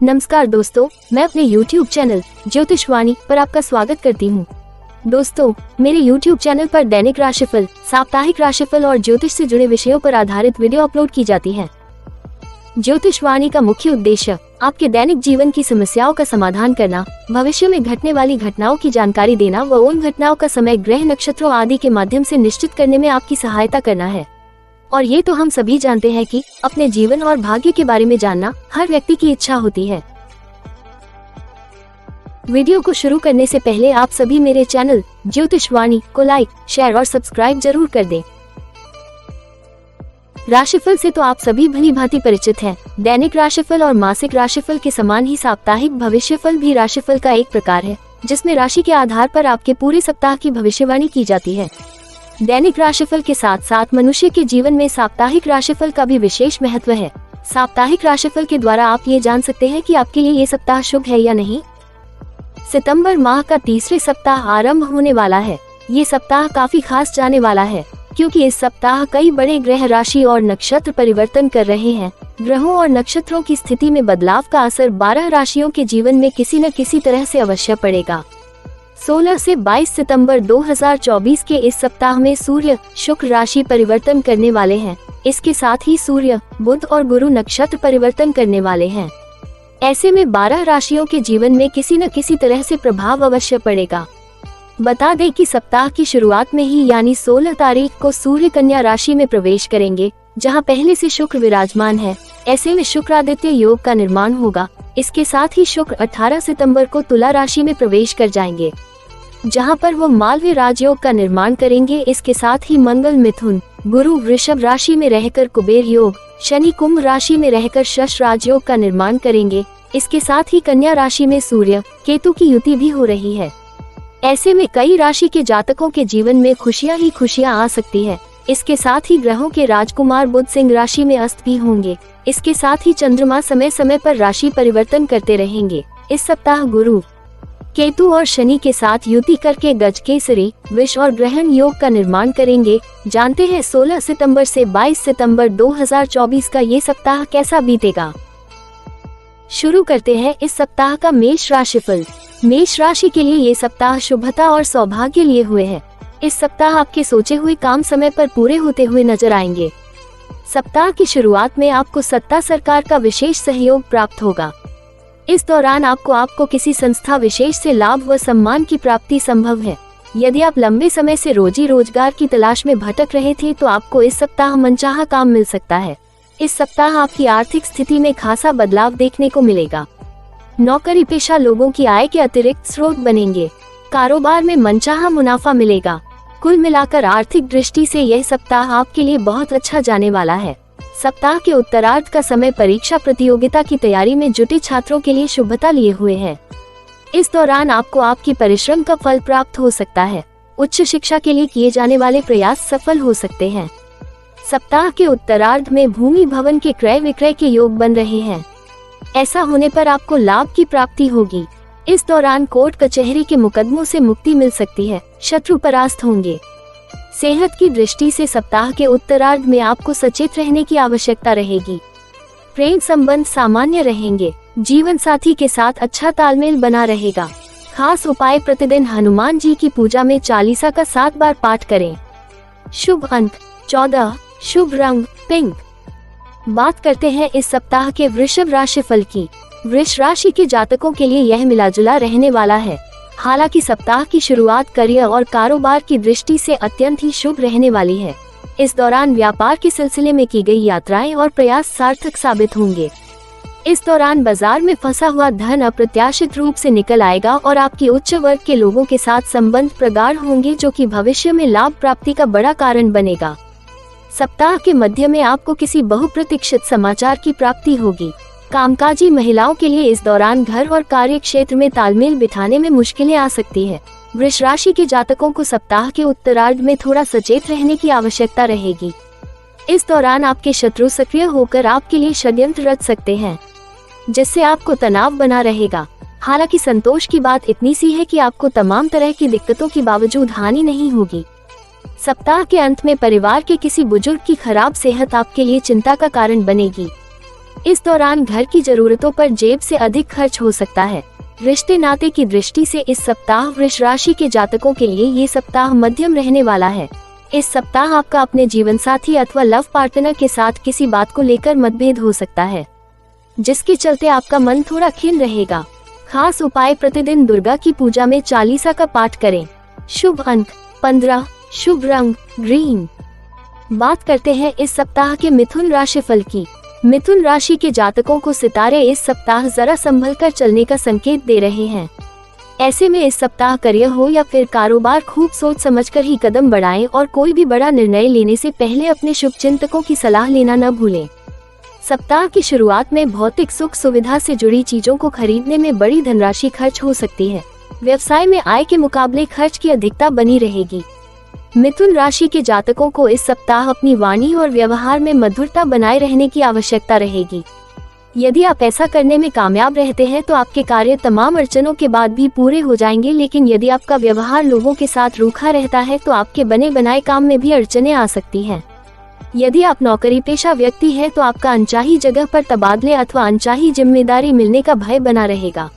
नमस्कार दोस्तों, मैं अपने YouTube चैनल ज्योतिषवाणी पर आपका स्वागत करती हूँ। दोस्तों, मेरे YouTube चैनल पर दैनिक राशिफल, साप्ताहिक राशिफल और ज्योतिष से जुड़े विषयों पर आधारित वीडियो अपलोड की जाती है। ज्योतिषवाणी का मुख्य उद्देश्य आपके दैनिक जीवन की समस्याओं का समाधान करना, भविष्य में घटने वाली घटनाओं की जानकारी देना व उन घटनाओं का समय, ग्रह, नक्षत्रों आदि के माध्यम से निश्चित करने में आपकी सहायता करना है। और ये तो हम सभी जानते हैं कि अपने जीवन और भाग्य के बारे में जानना हर व्यक्ति की इच्छा होती है। वीडियो को शुरू करने से पहले आप सभी मेरे चैनल ज्योतिषवाणी को लाइक, शेयर और सब्सक्राइब जरूर कर दें। राशिफल से तो आप सभी भली भांति परिचित हैं। दैनिक राशिफल और मासिक राशिफल के समान ही साप्ताहिक भविष्यफल भी राशिफल का एक प्रकार है, जिसमें राशि के आधार पर आपके पूरे सप्ताह की भविष्यवाणी की जाती है। दैनिक राशिफल के साथ साथ मनुष्य के जीवन में साप्ताहिक राशिफल का भी विशेष महत्व है। साप्ताहिक राशिफल के द्वारा आप ये जान सकते हैं कि आपके लिए ये सप्ताह शुभ है या नहीं। सितंबर माह का तीसरे सप्ताह आरंभ होने वाला है। ये सप्ताह काफी खास जाने वाला है, क्योंकि इस सप्ताह कई बड़े ग्रह, राशि और नक्षत्र परिवर्तन कर रहे हैं। ग्रहों और नक्षत्रों की स्थिति में बदलाव का असर 12 राशियों के जीवन में किसी न किसी तरह से अवश्य पड़ेगा। 16 से 22 सितंबर 2024 के इस सप्ताह में सूर्य, शुक्र राशि परिवर्तन करने वाले हैं। इसके साथ ही सूर्य, बुध और गुरु नक्षत्र परिवर्तन करने वाले हैं। ऐसे में 12 राशियों के जीवन में किसी न किसी तरह से प्रभाव अवश्य पड़ेगा। बता दें कि सप्ताह की शुरुआत में ही यानी 16 तारीख को सूर्य कन्या राशि में प्रवेश करेंगे, जहां पहले से शुक्र विराजमान है। ऐसे में शुक्रादित्य योग का निर्माण होगा। इसके साथ ही शुक्र 18 सितंबर को तुला राशि में प्रवेश कर जाएंगे, जहां पर वो मालवीय राजयोग का निर्माण करेंगे। इसके साथ ही मंगल मिथुन, गुरु वृषभ राशि में रहकर कुबेर योग, शनि कुंभ राशि में रहकर शश राजयोग का निर्माण करेंगे। इसके साथ ही कन्या राशि में सूर्य, केतु की युति भी हो रही है। ऐसे में कई राशि के जातकों के जीवन में खुशियां ही खुशियां आ सकती है। इसके साथ ही ग्रहों के राजकुमार बुध सिंह राशि में अस्त भी होंगे। इसके साथ ही चंद्रमा समय समय पर राशि परिवर्तन करते रहेंगे। इस सप्ताह गुरु, केतु और शनि के साथ युति करके गजकेसरी, विष और ग्रहण योग का निर्माण करेंगे। जानते हैं 16 सितंबर से 22 सितंबर 2024 का ये सप्ताह कैसा बीतेगा। शुरू करते हैं इस सप्ताह का मेष राशिफल। मेष राशि के लिए ये सप्ताह शुभता और सौभाग्य लिए हुए है। इस सप्ताह आपके सोचे हुए काम समय पर पूरे होते हुए नजर आएंगे। सप्ताह की शुरुआत में आपको सत्ता सरकार का विशेष सहयोग प्राप्त होगा। इस दौरान आपको किसी संस्था विशेष से लाभ व सम्मान की प्राप्ति संभव है। यदि आप लंबे समय से रोजी रोजगार की तलाश में भटक रहे थे तो आपको इस सप्ताह मनचाहा काम मिल सकता है। इस सप्ताह आपकी आर्थिक स्थिति में खासा बदलाव देखने को मिलेगा। नौकरी पेशा लोगों की आय के अतिरिक्त स्रोत बनेंगे। कारोबार में मनचाहा मुनाफा मिलेगा। कुल मिलाकर आर्थिक दृष्टि से यह सप्ताह आपके लिए बहुत अच्छा जाने वाला है। सप्ताह के उत्तरार्ध का समय परीक्षा प्रतियोगिता की तैयारी में जुटे छात्रों के लिए शुभता लिए हुए है। इस दौरान आपको आपकी परिश्रम का फल प्राप्त हो सकता है। उच्च शिक्षा के लिए किए जाने वाले प्रयास सफल हो सकते हैं। सप्ताह के उत्तरार्ध में भूमि भवन के क्रय विक्रय के योग बन रहे हैं। ऐसा होने पर आपको लाभ की प्राप्ति होगी। इस दौरान कोर्ट कचहरी के मुकदमों से मुक्ति मिल सकती है। शत्रु परास्त होंगे। सेहत की दृष्टि से सप्ताह के उत्तरार्ध में आपको सचेत रहने की आवश्यकता रहेगी। प्रेम संबंध सामान्य रहेंगे। जीवन साथी के साथ अच्छा तालमेल बना रहेगा। खास उपाय, प्रतिदिन हनुमान जी की पूजा में चालीसा का 7 बार पाठ करें। शुभ अंक 14, शुभ रंग पिंक। बात करते हैं इस सप्ताह के वृषभ राशिफल की। वृष राशि के जातकों के लिए यह मिलाजुला रहने वाला है। हालांकि सप्ताह की शुरुआत करियर और कारोबार की दृष्टि से अत्यंत ही शुभ रहने वाली है। इस दौरान व्यापार के सिलसिले में की गई यात्राएं और प्रयास सार्थक साबित होंगे। इस दौरान बाजार में फंसा हुआ धन अप्रत्याशित रूप से निकल आएगा और आपकी उच्च वर्ग के लोगों के साथ संबंध प्रगाढ़ होंगे, जो कि भविष्य में लाभ प्राप्ति का बड़ा कारण बनेगा। सप्ताह के मध्य में आपको किसी बहुप्रतीक्षित समाचार की प्राप्ति होगी। कामकाजी महिलाओं के लिए इस दौरान घर और कार्य क्षेत्र में तालमेल बिठाने में मुश्किलें आ सकती है। वृष राशि के जातकों को सप्ताह के उत्तरार्ध में थोड़ा सचेत रहने की आवश्यकता रहेगी। इस दौरान आपके शत्रु सक्रिय होकर आपके लिए षड्यंत्र रच सकते हैं, जिससे आपको तनाव बना रहेगा। हालांकि संतोष की बात इतनी सी है कि आपको तमाम तरह की दिक्कतों के बावजूद हानि नहीं होगी। सप्ताह के अंत में परिवार के किसी बुजुर्ग की खराब सेहत आपके लिए चिंता का कारण बनेगी। इस दौरान घर की जरूरतों पर जेब से अधिक खर्च हो सकता है। रिश्ते नाते की दृष्टि से इस सप्ताह वृष राशि के जातकों के लिए ये सप्ताह मध्यम रहने वाला है। इस सप्ताह आपका अपने जीवन साथी अथवा लव पार्टनर के साथ किसी बात को लेकर मतभेद हो सकता है, जिसके चलते आपका मन थोड़ा खिन्न रहेगा। खास उपाय, प्रतिदिन दुर्गा की पूजा में चालीसा का पाठ करें। शुभ अंक 15, शुभ रंग ग्रीन। बात करते हैं इस सप्ताह के मिथुन राशि फल की। मिथुन राशि के जातकों को सितारे इस सप्ताह जरा संभल कर चलने का संकेत दे रहे हैं। ऐसे में इस सप्ताह करियर हो या फिर कारोबार, खूब सोच समझकर ही कदम बढ़ाएं और कोई भी बड़ा निर्णय लेने से पहले अपने शुभचिंतकों की सलाह लेना न भूलें। सप्ताह की शुरुआत में भौतिक सुख सुविधा से जुड़ी चीजों को खरीदने में बड़ी धनराशि खर्च हो सकती है। व्यवसाय में आय के मुकाबले खर्च की अधिकता बनी रहेगी। मिथुन राशि के जातकों को इस सप्ताह अपनी वाणी और व्यवहार में मधुरता बनाए रहने की आवश्यकता रहेगी। यदि आप ऐसा करने में कामयाब रहते हैं तो आपके कार्य तमाम अड़चनों के बाद भी पूरे हो जाएंगे, लेकिन यदि आपका व्यवहार लोगों के साथ रूखा रहता है तो आपके बने बनाए काम में भी अड़चनें आ सकती हैं। यदि आप नौकरी पेशा व्यक्ति हैं तो आपका अनचाही जगह पर तबादले अथवा अनचाही जिम्मेदारी मिलने का भय बना रहेगा।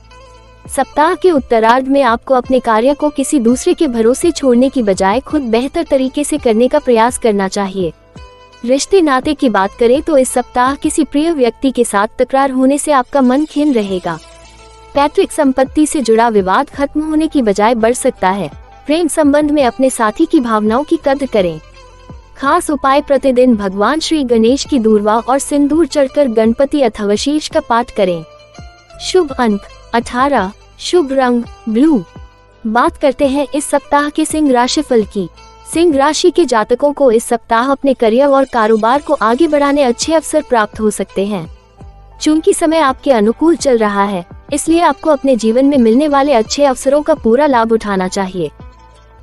सप्ताह के उत्तरार्ध में आपको अपने कार्य को किसी दूसरे के भरोसे छोड़ने की बजाय खुद बेहतर तरीके से करने का प्रयास करना चाहिए। रिश्ते नाते की बात करें तो इस सप्ताह किसी प्रिय व्यक्ति के साथ तकरार होने से आपका मन खिन्न रहेगा। पैतृक संपत्ति से जुड़ा विवाद खत्म होने की बजाय बढ़ सकता है। प्रेम संबंध में अपने साथी की भावनाओं की कद्र करें। खास उपाय, प्रतिदिन भगवान श्री गणेश की दूर्वा और सिंदूर चढ़कर गणपति अथवा शीर्ष का पाठ करें। शुभ अंक 18, शुभ रंग ब्लू। बात करते हैं इस सप्ताह के सिंह राशि फल की। सिंह राशि के जातकों को इस सप्ताह अपने करियर और कारोबार को आगे बढ़ाने अच्छे अवसर प्राप्त हो सकते हैं। चूंकि समय आपके अनुकूल चल रहा है, इसलिए आपको अपने जीवन में मिलने वाले अच्छे अवसरों का पूरा लाभ उठाना चाहिए।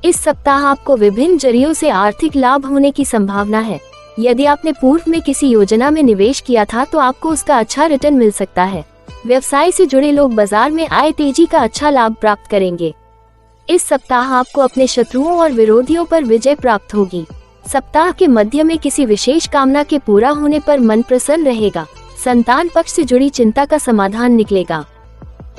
इस सप्ताह आपको विभिन्न जरियों से आर्थिक लाभ होने की संभावना है। यदि आपने पूर्व में किसी योजना में निवेश किया था तो आपको उसका अच्छा रिटर्न मिल सकता है। व्यवसाय से जुड़े लोग बाजार में आय तेजी का अच्छा लाभ प्राप्त करेंगे। इस सप्ताह आपको अपने शत्रुओं और विरोधियों पर विजय प्राप्त होगी। सप्ताह के मध्य में किसी विशेष कामना के पूरा होने पर मन प्रसन्न रहेगा। संतान पक्ष से जुड़ी चिंता का समाधान निकलेगा।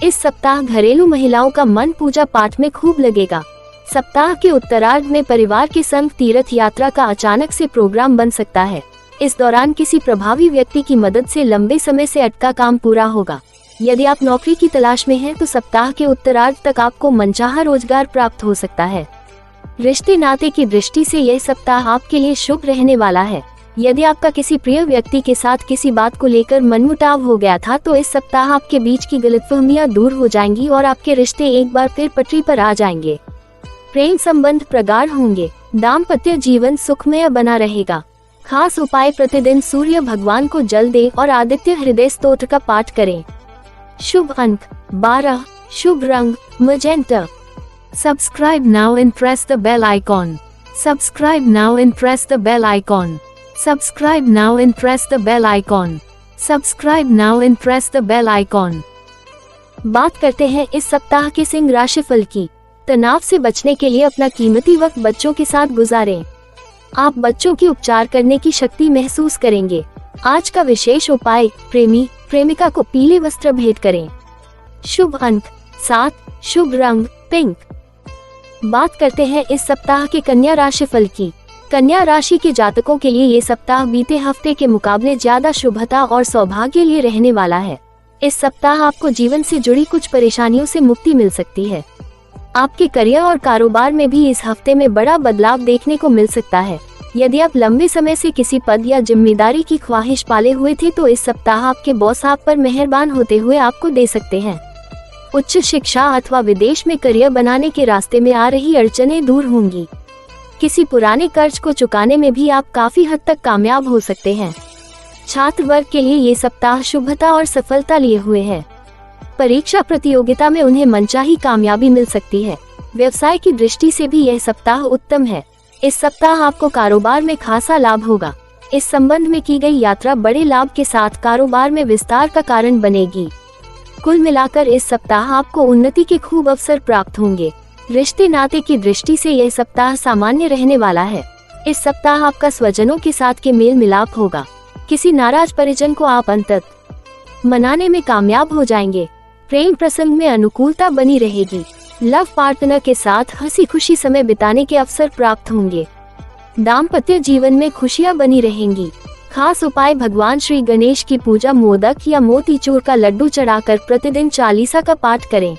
इस सप्ताह घरेलू महिलाओं का मन पूजा पाठ में खूब लगेगा। सप्ताह के उत्तरार्ध में परिवार के संग तीर्थ यात्रा का अचानक से प्रोग्राम बन सकता है। इस दौरान किसी प्रभावी व्यक्ति की मदद से लंबे समय से अटका काम पूरा होगा। यदि आप नौकरी की तलाश में हैं तो सप्ताह के उत्तरार्ध तक आपको मनचाहा रोजगार प्राप्त हो सकता है। रिश्ते नाते की दृष्टि से यह सप्ताह आपके लिए शुभ रहने वाला है। यदि आपका किसी प्रिय व्यक्ति के साथ किसी बात को लेकर मनमुटाव हो गया था तो इस सप्ताह आपके बीच की गलतफहमियां दूर हो जाएंगी और आपके रिश्ते एक बार फिर पटरी पर आ जाएंगे। प्रेम संबंध प्रगाढ़ होंगे। दाम्पत्य जीवन सुखमय बना रहेगा। खास उपाय, प्रतिदिन सूर्य भगवान को जल दें और आदित्य हृदय स्तोत्र का पाठ करें। शुभ अंक 12, शुभ रंग magenta. Subscribe now and press the bell icon. Subscribe now and press the bell icon. Subscribe now and press the bell icon. Subscribe now and press the bell icon. बात करते हैं इस सप्ताह के सिंह राशि फल की। तनाव से बचने के लिए अपना कीमती वक्त बच्चों के साथ गुजारें। आप बच्चों की उपचार करने की शक्ति महसूस करेंगे। आज का विशेष उपाय, प्रेमी प्रेमिका को पीले वस्त्र भेंट करें। शुभ अंक 7, शुभ रंग पिंक। बात करते हैं इस सप्ताह के कन्या राशि फल की। कन्या राशि के जातकों के लिए ये सप्ताह बीते हफ्ते के मुकाबले ज्यादा शुभता और सौभाग्य लिए रहने वाला है। इस सप्ताह आपको जीवन से जुड़ी कुछ परेशानियों से मुक्ति मिल सकती है। आपके करियर और कारोबार में भी इस हफ्ते में बड़ा बदलाव देखने को मिल सकता है। यदि आप लंबे समय से किसी पद या जिम्मेदारी की ख्वाहिश पाले हुए थे तो इस सप्ताह आपके बॉस आप पर मेहरबान होते हुए आपको दे सकते हैं। उच्च शिक्षा अथवा विदेश में करियर बनाने के रास्ते में आ रही अड़चनें दूर होंगी। किसी पुराने कर्ज को चुकाने में भी आप काफी हद तक कामयाब हो सकते हैं। छात्र वर्ग के लिए ये सप्ताह शुभता और सफलता लिए हुए है। परीक्षा प्रतियोगिता में उन्हें मनचाही कामयाबी मिल सकती है। व्यवसाय की दृष्टि से भी यह सप्ताह उत्तम है। इस सप्ताह आपको कारोबार में खासा लाभ होगा। इस संबंध में की गई यात्रा बड़े लाभ के साथ कारोबार में विस्तार का कारण बनेगी। कुल मिलाकर इस सप्ताह आपको उन्नति के खूब अवसर प्राप्त होंगे। रिश्ते नाते की दृष्टि से यह सप्ताह सामान्य रहने वाला है। इस सप्ताह आपका स्वजनों के साथ के मेल मिलाप होगा। किसी नाराज परिजन को आप अंततः मनाने में कामयाब हो जाएंगे। प्रेम प्रसंग में अनुकूलता बनी रहेगी। लव पार्टनर के साथ हंसी खुशी समय बिताने के अवसर प्राप्त होंगे। दाम्पत्य जीवन में खुशियां बनी रहेंगी। खास उपाय, भगवान श्री गणेश की पूजा, मोदक या मोतीचूर का लड्डू चढ़ाकर प्रतिदिन चालीसा का पाठ करें।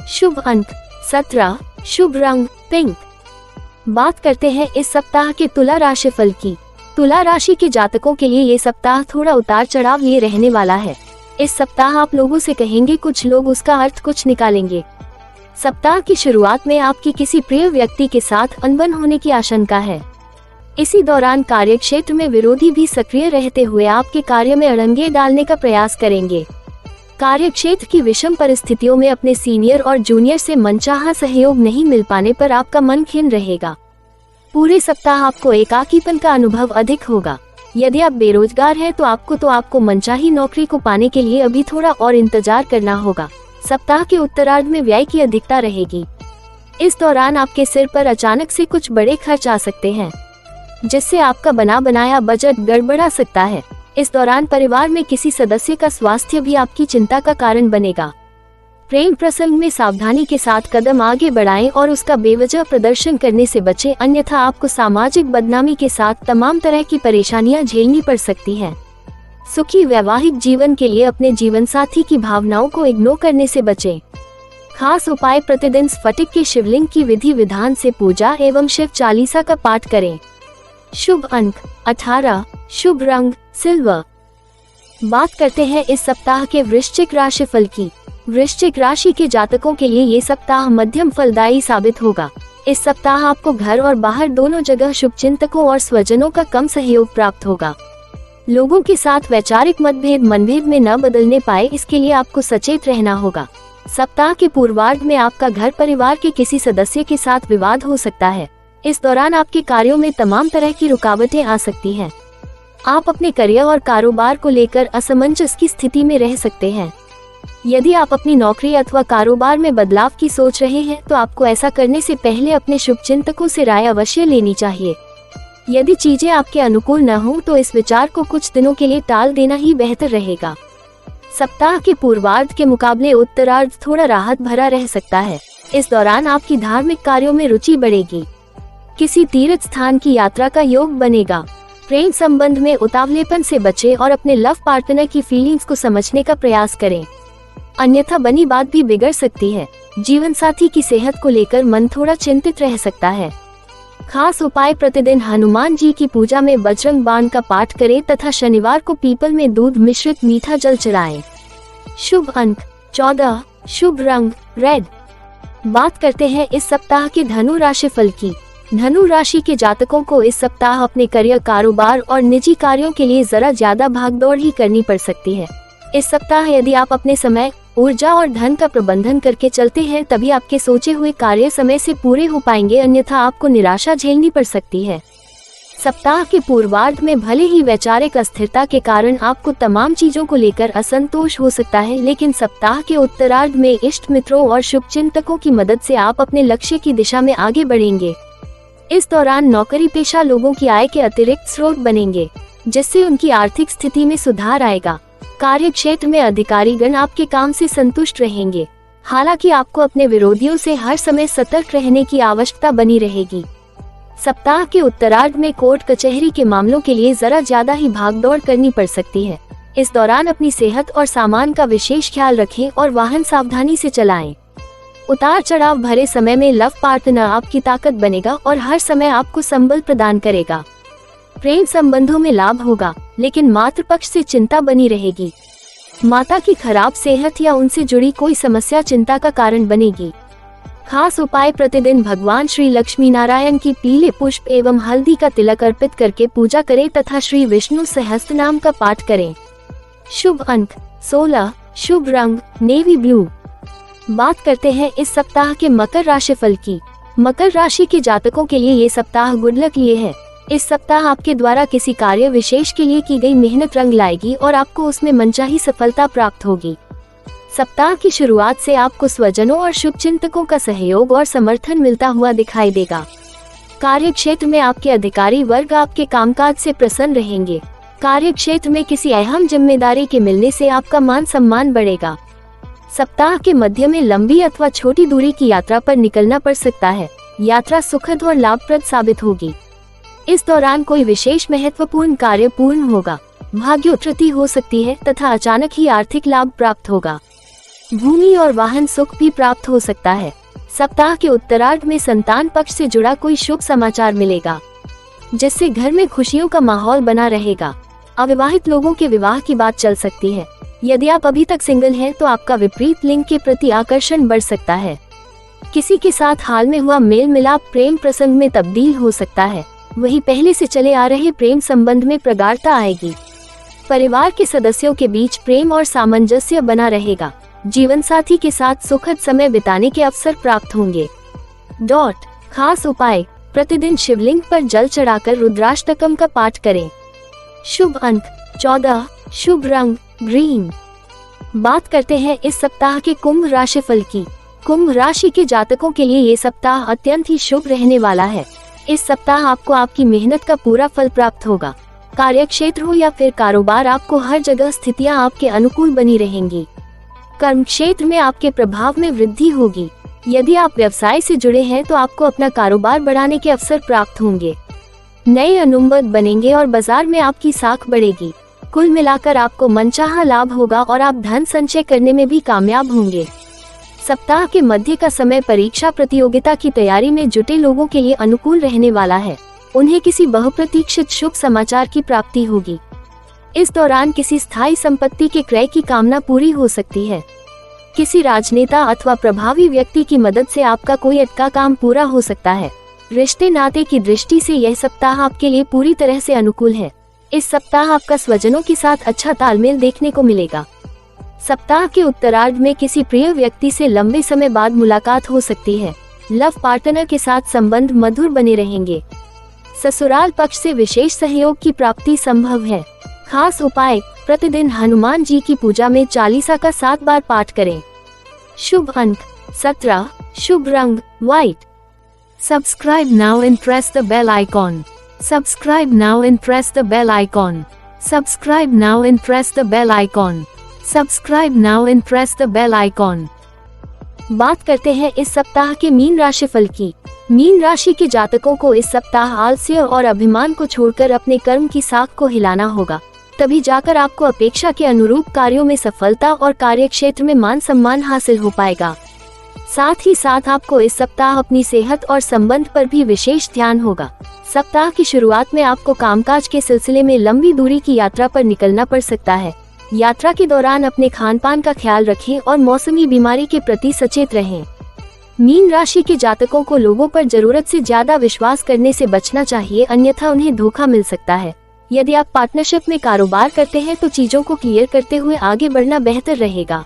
शुभ अंक 17, शुभ रंग पिंक। बात करते हैं इस सप्ताह के तुला राशिफल की। तुला राशि के जातकों के लिए ये सप्ताह थोड़ा उतार चढ़ाव लिए रहने वाला है। इस सप्ताह आप लोगों से कहेंगे कुछ, लोग उसका अर्थ कुछ निकालेंगे। सप्ताह की शुरुआत में आपकी किसी प्रिय व्यक्ति के साथ अनबन होने की आशंका है। इसी दौरान कार्यक्षेत्र में विरोधी भी सक्रिय रहते हुए आपके कार्य में अड़ंगे डालने का प्रयास करेंगे। कार्यक्षेत्र की विषम परिस्थितियों में अपने सीनियर और जूनियर से मनचाहा सहयोग नहीं मिल पाने पर आपका मन खिन्न रहेगा। पूरे सप्ताह आपको एकाकीपन का अनुभव अधिक होगा। यदि आप बेरोजगार हैं तो आपको मनचाही नौकरी को पाने के लिए अभी थोड़ा और इंतजार करना होगा। सप्ताह के उत्तरार्ध में व्यय की अधिकता रहेगी। इस दौरान आपके सिर पर अचानक से कुछ बड़े खर्च आ सकते हैं, जिससे आपका बना बनाया बजट गड़बड़ा सकता है। इस दौरान परिवार में किसी सदस्य का स्वास्थ्य भी आपकी चिंता का कारण बनेगा। प्रेम प्रसंग में सावधानी के साथ कदम आगे बढ़ाएं और उसका बेवजह प्रदर्शन करने से बचें, अन्यथा आपको सामाजिक बदनामी के साथ तमाम तरह की परेशानियां झेलनी पड़ सकती हैं। सुखी वैवाहिक जीवन के लिए अपने जीवनसाथी की भावनाओं को इग्नोर करने से बचें। खास उपाय, प्रतिदिन स्फटिक के शिवलिंग की विधि विधान से पूजा एवं शिव चालीसा का पाठ करें। शुभ अंक 18, शुभ रंग सिल्वर। बात करते हैं इस सप्ताह के वृश्चिक राशिफल की। वृश्चिक राशि के जातकों के लिए ये सप्ताह मध्यम फलदायी साबित होगा। इस सप्ताह आपको घर और बाहर दोनों जगह शुभचिंतकों और स्वजनों का कम सहयोग प्राप्त होगा। लोगों के साथ वैचारिक मनभेद में न बदलने पाए, इसके लिए आपको सचेत रहना होगा। सप्ताह के पूर्वार्ध में आपका घर परिवार के किसी सदस्य के साथ विवाद हो सकता है। इस दौरान आपके कार्यों में तमाम तरह की रुकावटें आ सकती हैं। आप अपने करियर और कारोबार को लेकर असमंजस की स्थिति में रह सकते हैं। यदि आप अपनी नौकरी अथवा कारोबार में बदलाव की सोच रहे हैं तो आपको ऐसा करने से पहले अपने शुभचिंतकों से राय अवश्य लेनी चाहिए। यदि चीजें आपके अनुकूल न हो तो इस विचार को कुछ दिनों के लिए टाल देना ही बेहतर रहेगा। सप्ताह के पूर्वार्ध के मुकाबले उत्तरार्ध थोड़ा राहत भरा रह सकता है। इस दौरान आपकी धार्मिक कार्यों में रुचि बढ़ेगी। किसी तीर्थ स्थान की यात्रा का योग बनेगा। प्रेम संबंध में उतावलेपन से बचें और अपने लव पार्टनर की फीलिंग्स को समझने का प्रयास करें, अन्यथा बनी बात भी बिगड़ सकती है। जीवन साथी की सेहत को लेकर मन थोड़ा चिंतित रह सकता है। खास उपाय, प्रतिदिन हनुमान जी की पूजा में बजरंग बाण का पाठ करें तथा शनिवार को पीपल में दूध मिश्रित मीठा जल चढ़ाएं। शुभ अंक 14, शुभ रंग रेड। बात करते हैं इस सप्ताह के धनु राशिफल की। धनु राशि के जातकों को इस सप्ताह अपने करियर, कारोबार और निजी कार्यों के लिए जरा ज्यादा भागदौड़ ही करनी पड़ सकती है। इस सप्ताह यदि आप अपने समय, ऊर्जा और धन का प्रबंधन करके चलते हैं तभी आपके सोचे हुए कार्य समय से पूरे हो पाएंगे, अन्यथा आपको निराशा झेलनी पड़ सकती है। सप्ताह के पूर्वार्ध में भले ही वैचारिक अस्थिरता के कारण आपको तमाम चीजों को लेकर असंतोष हो सकता है, लेकिन सप्ताह के उत्तरार्ध में इष्ट मित्रों और शुभचिंतकों की मदद से आप अपने लक्ष्य की दिशा में आगे बढ़ेंगे। इस दौरान नौकरी पेशा लोगों की आय के अतिरिक्त स्रोत बनेंगे, जिससे उनकी आर्थिक स्थिति में सुधार आएगा। कार्य क्षेत्र में अधिकारीगण आपके काम से संतुष्ट रहेंगे। हालांकि आपको अपने विरोधियों से हर समय सतर्क रहने की आवश्यकता बनी रहेगी। सप्ताह के उत्तरार्ध में कोर्ट कचहरी के मामलों के लिए जरा ज्यादा ही भागदौड़ करनी पड़ सकती है। इस दौरान अपनी सेहत और सामान का विशेष ख्याल रखें और वाहन सावधानी से चलाएं। उतार चढ़ाव भरे समय में लव पार्टनर आपकी ताकत बनेगा और हर समय आपको संबल प्रदान करेगा। प्रेम संबंधों में लाभ होगा, लेकिन मातृपक्ष से चिंता बनी रहेगी। माता की खराब सेहत या उनसे जुड़ी कोई समस्या चिंता का कारण बनेगी। खास उपाय, प्रतिदिन भगवान श्री लक्ष्मी नारायण की पीले पुष्प एवं हल्दी का तिलक अर्पित करके पूजा करें तथा श्री विष्णु सहस्त्रनाम का पाठ करें। शुभ अंक 16, शुभ रंग नेवी ब्लू। बात करते हैं इस सप्ताह के मकर राशिफल की। मकर राशि के जातकों के लिए ये सप्ताह गुड लक लिए है। इस सप्ताह आपके द्वारा किसी कार्य विशेष के लिए की गई मेहनत रंग लाएगी और आपको उसमें मनचाही सफलता प्राप्त होगी। सप्ताह की शुरुआत से आपको स्वजनों और शुभचिंतकों का सहयोग और समर्थन मिलता हुआ दिखाई देगा। कार्य क्षेत्र में आपके अधिकारी वर्ग आपके कामकाज से प्रसन्न रहेंगे। कार्य क्षेत्र में किसी अहम जिम्मेदारी के मिलने से आपका मान सम्मान बढ़ेगा। सप्ताह के मध्य में लंबी अथवा छोटी दूरी की यात्रा पर निकलना पड़ सकता है। यात्रा सुखद और लाभप्रद साबित होगी। इस दौरान कोई विशेष महत्वपूर्ण कार्य पूर्ण होगा। भाग्योत्तरति हो सकती है तथा अचानक ही आर्थिक लाभ प्राप्त होगा। भूमि और वाहन सुख भी प्राप्त हो सकता है। सप्ताह के उत्तरार्ध में संतान पक्ष से जुड़ा कोई शुभ समाचार मिलेगा, जिससे घर में खुशियों का माहौल बना रहेगा। अविवाहित लोगों के विवाह की बात चल सकती है। यदि आप अभी तक सिंगल हैं तो आपका विपरीत लिंग के प्रति आकर्षण बढ़ सकता है। किसी के साथ हाल में हुआ मेल मिलाप प्रेम प्रसंग में तब्दील हो सकता है। वहीं पहले से चले आ रहे प्रेम संबंध में प्रगाढ़ता आएगी। परिवार के सदस्यों के बीच प्रेम और सामंजस्य बना रहेगा। जीवन साथी के साथ सुखद समय बिताने के अवसर प्राप्त होंगे। खास उपाय, प्रतिदिन शिवलिंग पर जल चढ़ाकर रुद्राष्टकम का पाठ करें। शुभ अंक 14, शुभ रंग ग्रीन। बात करते हैं इस सप्ताह के कुंभ राशिफल की। कुंभ राशि के जातकों के लिए ये सप्ताह अत्यंत ही शुभ रहने वाला है। इस सप्ताह आपको आपकी मेहनत का पूरा फल प्राप्त होगा। कार्यक्षेत्र हो या फिर कारोबार, आपको हर जगह स्थितियां आपके अनुकूल बनी रहेंगी। कर्म क्षेत्र में आपके प्रभाव में वृद्धि होगी। यदि आप व्यवसाय से जुड़े हैं तो आपको अपना कारोबार बढ़ाने के अवसर प्राप्त होंगे। नए अनुबंध बनेंगे और बाजार में आपकी साख बढ़ेगी। कुल मिलाकर आपको मनचाहा लाभ होगा और आप धन संचय करने में भी कामयाब होंगे। सप्ताह के मध्य का समय परीक्षा प्रतियोगिता की तैयारी में जुटे लोगों के लिए अनुकूल रहने वाला है। उन्हें किसी बहुप्रतीक्षित शुभ समाचार की प्राप्ति होगी। इस दौरान किसी स्थायी संपत्ति के क्रय की कामना पूरी हो सकती है। किसी राजनेता अथवा प्रभावी व्यक्ति की मदद से आपका कोई अटका काम पूरा हो सकता है। रिश्ते नाते की दृष्टि से यह सप्ताह आपके लिए पूरी तरह से अनुकूल है। इस सप्ताह आपका स्वजनों के साथ अच्छा तालमेल देखने को मिलेगा। सप्ताह के उत्तरार्ध में किसी प्रिय व्यक्ति से लंबे समय बाद मुलाकात हो सकती है। लव पार्टनर के साथ संबंध मधुर बने रहेंगे। ससुराल पक्ष से विशेष सहयोग की प्राप्ति संभव है। खास उपाय, प्रतिदिन हनुमान जी की पूजा में चालीसा का 7 बार पाठ करें। शुभ अंक 17, शुभ रंग white. Subscribe now and press the bell icon. Subscribe now and press the bell icon. Subscribe now and press the bell icon. Subscribe now and press the bell icon. बात करते हैं इस सप्ताह के मीन राशिफल की। मीन राशि के जातकों को इस सप्ताह आलस्य और अभिमान को छोड़कर अपने कर्म की साख को हिलाना होगा। तभी जाकर आपको अपेक्षा के अनुरूप कार्यों में सफलता और कार्यक्षेत्र में मान सम्मान हासिल हो पाएगा। साथ ही साथ आपको इस सप्ताह अपनी सेहत और संबंध पर भी विशेष ध्यान होगा। सप्ताह की शुरुआत में आपको कामकाज के सिलसिले में लंबी दूरी की यात्रा पर निकलना पड़ सकता है। यात्रा के दौरान अपने खान पान का ख्याल रखें और मौसमी बीमारी के प्रति सचेत रहें। मीन राशि के जातकों को लोगों पर जरूरत से ज्यादा विश्वास करने से बचना चाहिए, अन्यथा उन्हें धोखा मिल सकता है। यदि आप पार्टनरशिप में कारोबार करते हैं तो चीजों को क्लियर करते हुए आगे बढ़ना बेहतर रहेगा।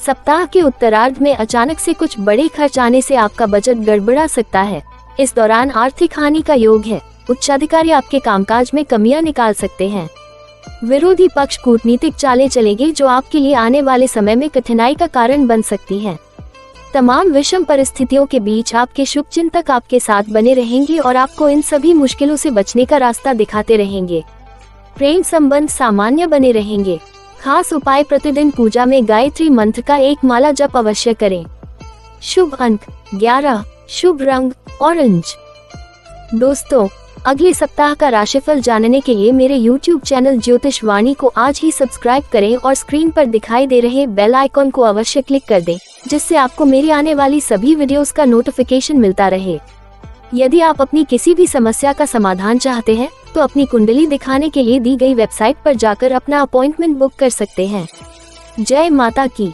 सप्ताह के उत्तरार्ध में अचानक से कुछ बड़े खर्च आने से आपका बजट गड़बड़ा सकता है। इस दौरान आर्थिक हानि का योग है। उच्चाधिकारी आपके कामकाज में कमियां निकाल सकते हैं। विरोधी पक्ष कूटनीतिक चालें चलेंगे जो आपके लिए आने वाले समय में कठिनाई का कारण बन सकती हैं। तमाम विषम परिस्थितियों के बीच आपके शुभचिंतक आपके साथ बने रहेंगे और आपको इन सभी मुश्किलों से बचने का रास्ता दिखाते रहेंगे। प्रेम संबंध सामान्य बने रहेंगे। खास उपाय, प्रतिदिन पूजा में गायत्री मंत्र का 1 माला जप अवश्य करें। शुभ अंक 11, शुभ रंग ऑरेंज। दोस्तों, अगले सप्ताह का राशिफल जानने के लिए मेरे YouTube चैनल ज्योतिष वाणी को आज ही सब्सक्राइब करें और स्क्रीन पर दिखाई दे रहे बेल आइकॉन को अवश्य क्लिक कर दें, जिससे आपको मेरी आने वाली सभी वीडियोस का नोटिफिकेशन मिलता रहे। यदि आप अपनी किसी भी समस्या का समाधान चाहते हैं तो अपनी कुंडली दिखाने के लिए दी गई वेबसाइट पर जाकर अपना अपॉइंटमेंट बुक कर सकते हैं। जय माता की।